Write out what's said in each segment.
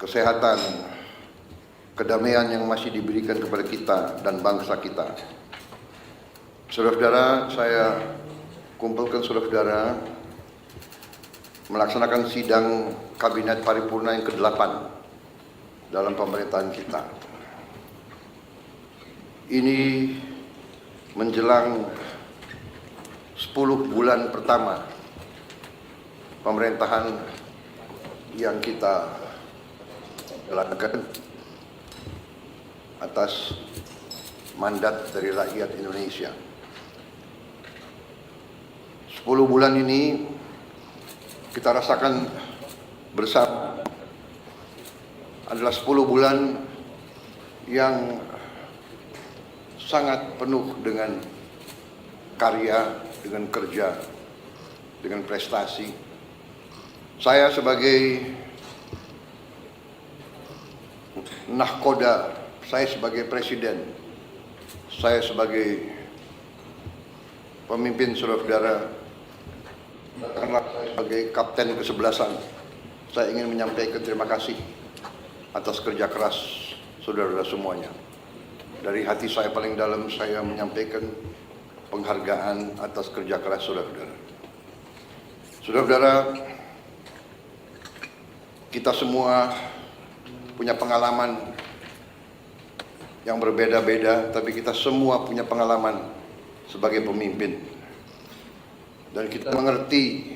kesehatan, kedamaian yang masih diberikan kepada kita dan bangsa kita. Saudara-saudara, saya kumpulkan saudara-saudara melaksanakan sidang Kabinet Paripurna yang ke-8 dalam pemerintahan kita. Ini menjelang 10 bulan pertama pemerintahan yang kita jalankan atas mandat dari rakyat Indonesia. 10 bulan ini kita rasakan bersama adalah 10 bulan yang sangat penuh dengan karya, dengan kerja, dengan prestasi. Saya sebagai nahkoda, saya sebagai presiden, saya sebagai pemimpin saudara-saudara, karena sebagai kapten kesebelasan, saya ingin menyampaikan terima kasih atas kerja keras saudara-saudara semuanya. Dari hati saya paling dalam, saya menyampaikan penghargaan atas kerja keras saudara-saudara. Saudara-saudara, kita semua punya pengalaman yang berbeda-beda, tapi kita semua punya pengalaman sebagai pemimpin. Dan kita mengerti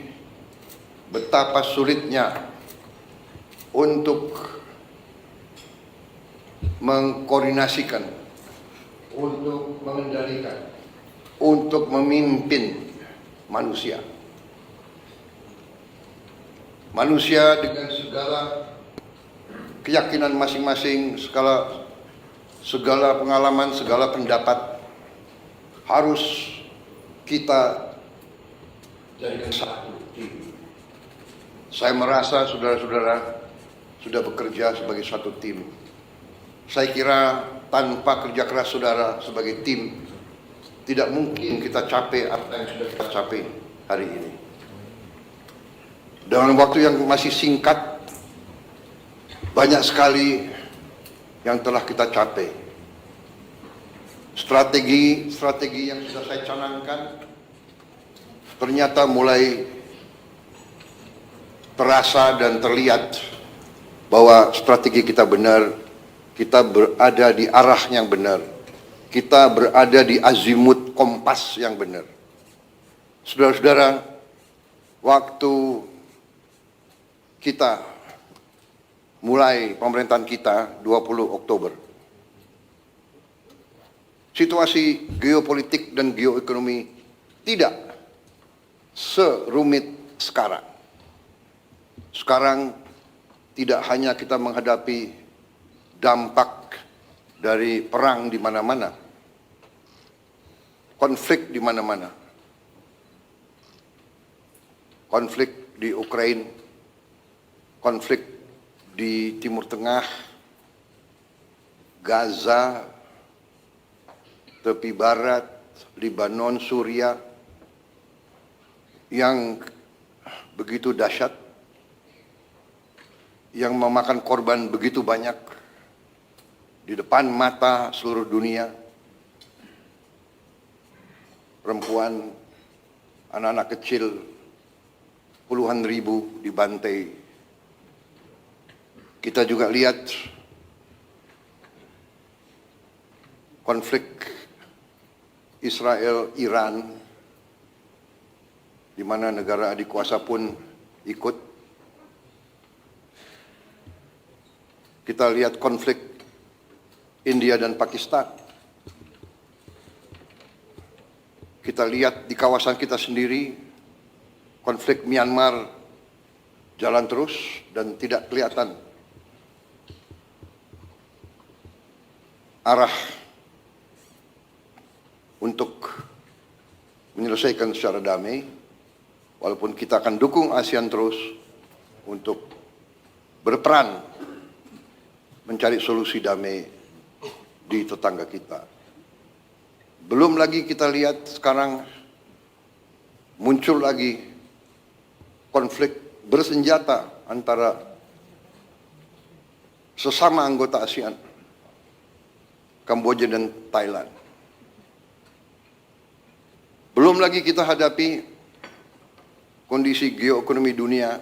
betapa sulitnya untuk mengkoordinasikan, untuk mengendalikan, untuk memimpin manusia. Manusia dengan segala keyakinan masing-masing, segala pengalaman, segala pendapat harus kita jadikan satu tim. Saya merasa saudara-saudara sudah bekerja sebagai satu tim. Saya kira tanpa kerja keras saudara sebagai tim, tidak mungkin kita capai apa yang sudah kita capai hari ini. Dalam waktu yang masih singkat, banyak sekali yang telah kita capai. Strategi yang sudah saya canangkan ternyata mulai terasa dan terlihat bahwa strategi kita benar, kita berada di arah yang benar, kita berada di azimut kompas yang benar. Saudara-saudara, waktu kita mulai pemerintahan kita 20 Oktober, situasi geopolitik dan geoekonomi tidak serumit sekarang. Sekarang tidak hanya kita menghadapi dampak dari perang di mana-mana, konflik di mana-mana, konflik di Ukraina, konflik di Timur Tengah, Gaza, tepi barat, Lebanon, Suriah, yang begitu dahsyat, yang memakan korban begitu banyak di depan mata seluruh dunia. Perempuan, anak-anak kecil, puluhan ribu dibantai. Kita juga lihat konflik Israel-Iran, di mana negara adik kuasa pun ikut. Kita lihat konflik India dan Pakistan. Kita lihat di kawasan kita sendiri, konflik Myanmar jalan terus dan tidak kelihatan arah untuk menyelesaikan secara damai. Walaupun kita akan dukung ASEAN terus untuk berperan mencari solusi damai di tetangga kita. Belum lagi kita lihat sekarang muncul lagi konflik bersenjata antara sesama anggota ASEAN, Kamboja dan Thailand. Belum lagi kita hadapi kondisi geoekonomi dunia,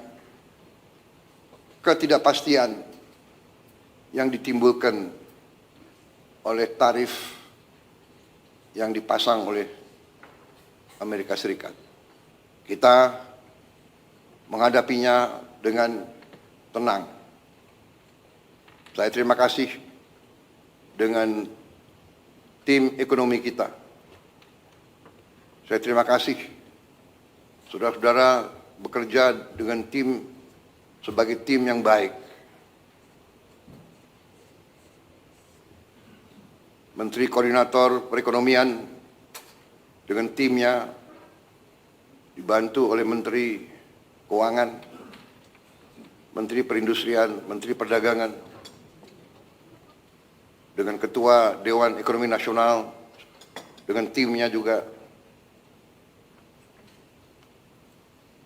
ketidakpastian yang ditimbulkan oleh tarif yang dipasang oleh Amerika Serikat. Kita menghadapinya dengan tenang. Saya terima kasih dengan tim ekonomi kita. Saya terima kasih saudara-saudara bekerja dengan tim sebagai tim yang baik. Menteri Koordinator Perekonomian dengan timnya dibantu oleh Menteri Keuangan, Menteri Perindustrian, Menteri Perdagangan, dengan Ketua Dewan Ekonomi Nasional, dengan timnya juga,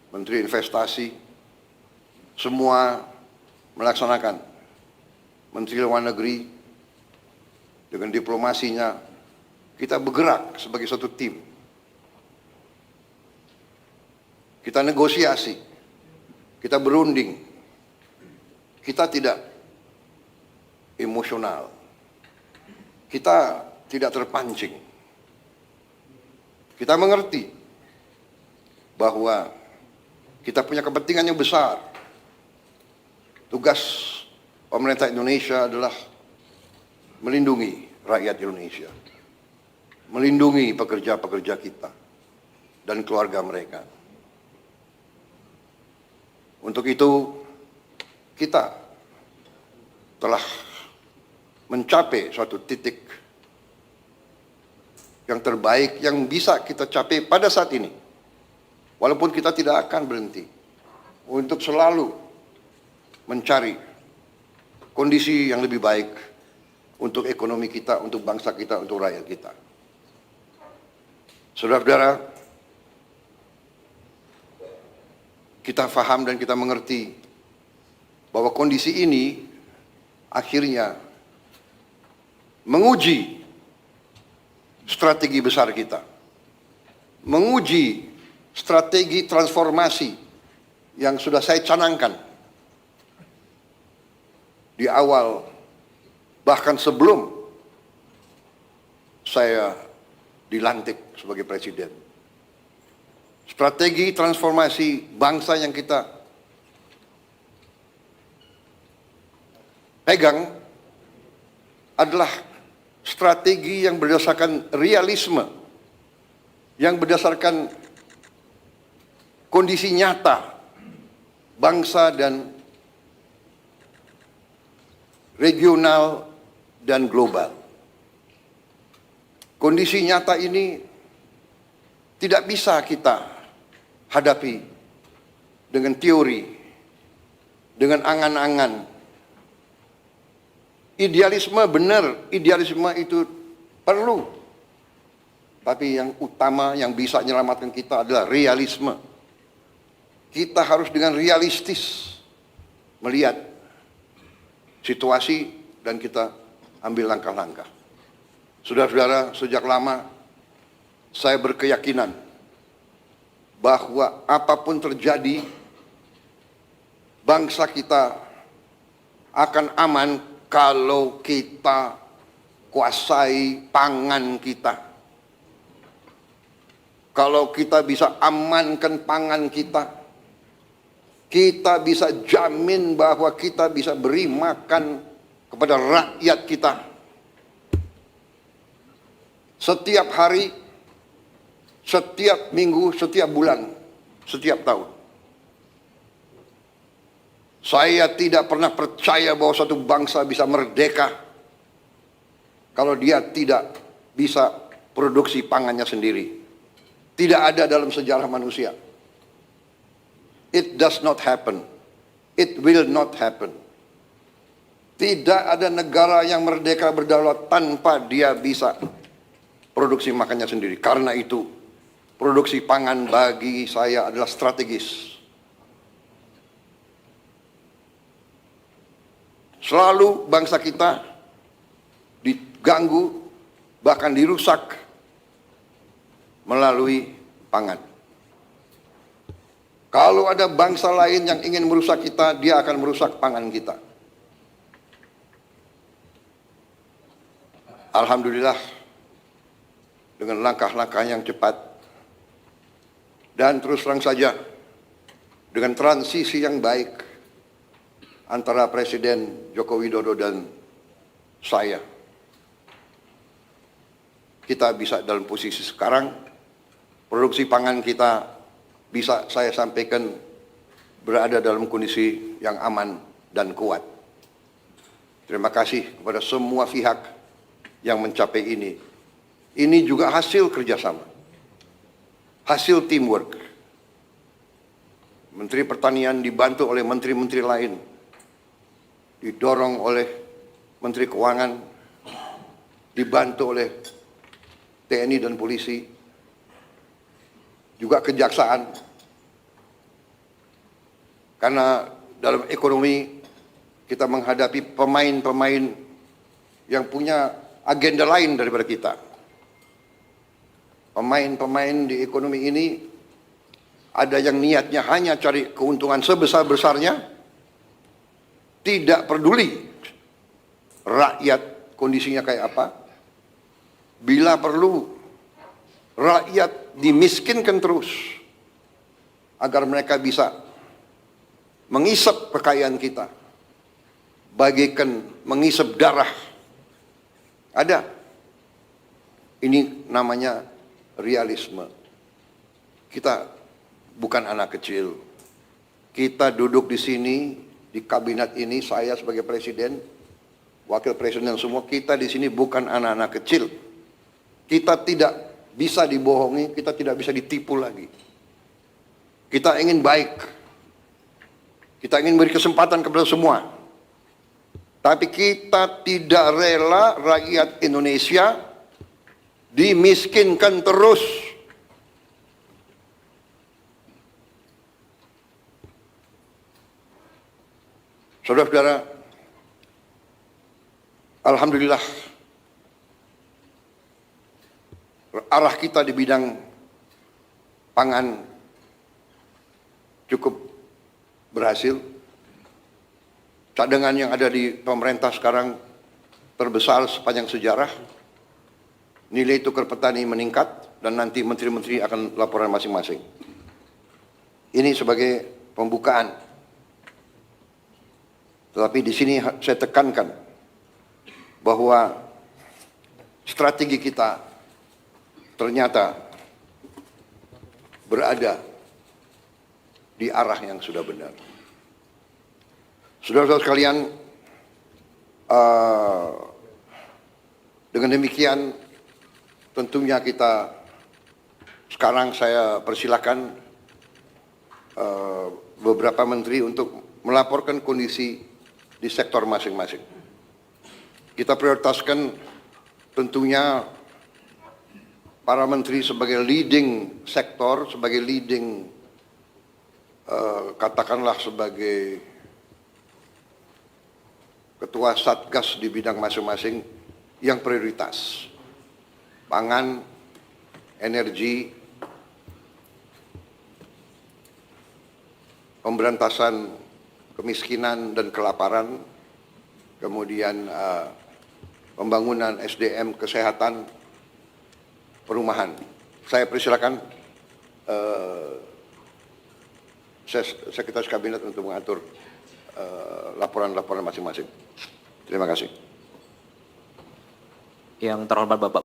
Menteri Investasi, semua melaksanakan. Menteri Luar Negeri, dengan diplomasinya, kita bergerak sebagai satu tim. Kita negosiasi, kita berunding, kita tidak emosional, kita tidak terpancing. Kita mengerti bahwa kita punya kepentingan yang besar. Tugas pemerintah Indonesia adalah melindungi rakyat Indonesia, melindungi pekerja-pekerja kita dan keluarga mereka. Untuk itu, kita telah mencapai suatu titik yang terbaik yang bisa kita capai pada saat ini. Walaupun kita tidak akan berhenti untuk selalu mencari kondisi yang lebih baik untuk ekonomi kita, untuk bangsa kita, untuk rakyat kita. Saudara-saudara, kita paham dan kita mengerti bahwa kondisi ini akhirnya menguji strategi besar kita, menguji strategi transformasi yang sudah saya canangkan di awal, bahkan sebelum saya dilantik sebagai presiden. Strategi transformasi bangsa yang kita pegang adalah strategi yang berdasarkan realisme, yang berdasarkan kondisi nyata bangsa dan regional dan global. Kondisi nyata ini tidak bisa kita hadapi dengan teori, dengan angan-angan. Idealisme benar, idealisme itu perlu. Tapi yang utama yang bisa menyelamatkan kita adalah realisme. Kita harus dengan realistis melihat situasi dan kita ambil langkah-langkah. Saudara-saudara, sejak lama saya berkeyakinan bahwa apapun terjadi, bangsa kita akan aman kalau kita kuasai pangan kita. Kalau kita bisa amankan pangan kita, kita bisa jamin bahwa kita bisa beri makan kepada rakyat kita. Setiap hari, setiap minggu, setiap bulan, setiap tahun. Saya tidak pernah percaya bahwa satu bangsa bisa merdeka kalau dia tidak bisa produksi pangannya sendiri. Tidak ada dalam sejarah manusia. It does not happen. It will not happen. Tidak ada negara yang merdeka berdaulat tanpa dia bisa produksi makannya sendiri. Karena itu, produksi pangan bagi saya adalah strategis. Selalu bangsa kita diganggu, bahkan dirusak melalui pangan. Kalau ada bangsa lain yang ingin merusak kita, dia akan merusak pangan kita. Alhamdulillah, dengan langkah-langkah yang cepat dan terus terang saja, dengan transisi yang baik antara Presiden Joko Widodo dan saya, kita bisa dalam posisi sekarang, produksi pangan kita bisa saya sampaikan berada dalam kondisi yang aman dan kuat. Terima kasih kepada semua pihak yang mencapai ini. Ini juga hasil kerjasama, hasil teamwork. Menteri Pertanian dibantu oleh menteri-menteri lain, didorong oleh Menteri Keuangan, dibantu oleh TNI dan polisi, juga kejaksaan. Karena dalam ekonomi kita menghadapi pemain-pemain yang punya agenda lain daripada kita. Pemain-pemain di ekonomi ini ada yang niatnya hanya cari keuntungan sebesar-besarnya, tidak peduli rakyat kondisinya kayak apa. Bila perlu, rakyat dimiskinkan terus agar mereka bisa mengisap kekayaan kita, bagaikan mengisap darah. Ada. Ini namanya realisme. Kita bukan anak kecil. Kita duduk di sini, di kabinet ini, saya sebagai presiden, wakil presiden semua, kita di sini bukan anak-anak kecil. Kita tidak bisa dibohongi, kita tidak bisa ditipu lagi. Kita ingin baik. Kita ingin beri kesempatan kepada semua. Tapi kita tidak rela rakyat Indonesia dimiskinkan terus. Saudara-saudara, alhamdulillah arah kita di bidang pangan cukup berhasil. Cadangan yang ada di pemerintah sekarang terbesar sepanjang sejarah. Nilai tukar petani meningkat dan nanti menteri-menteri akan laporan masing-masing. Ini sebagai pembukaan. Tetapi di sini saya tekankan bahwa strategi kita ternyata berada di arah yang sudah benar. Saudara-saudara sekalian, dengan demikian tentunya kita sekarang saya persilakan beberapa menteri untuk melaporkan kondisi di sektor masing-masing. Kita prioritaskan tentunya para menteri sebagai leading sektor, sebagai leading katakanlah sebagai ketua satgas di bidang masing-masing yang prioritas. Pangan, energi, pemberantasan kemiskinan dan kelaparan, kemudian pembangunan SDM, kesehatan, perumahan. Saya persilakan Sekretaris Kabinet untuk mengatur laporan-laporan masing-masing. Terima kasih. Yang terhormat Bapak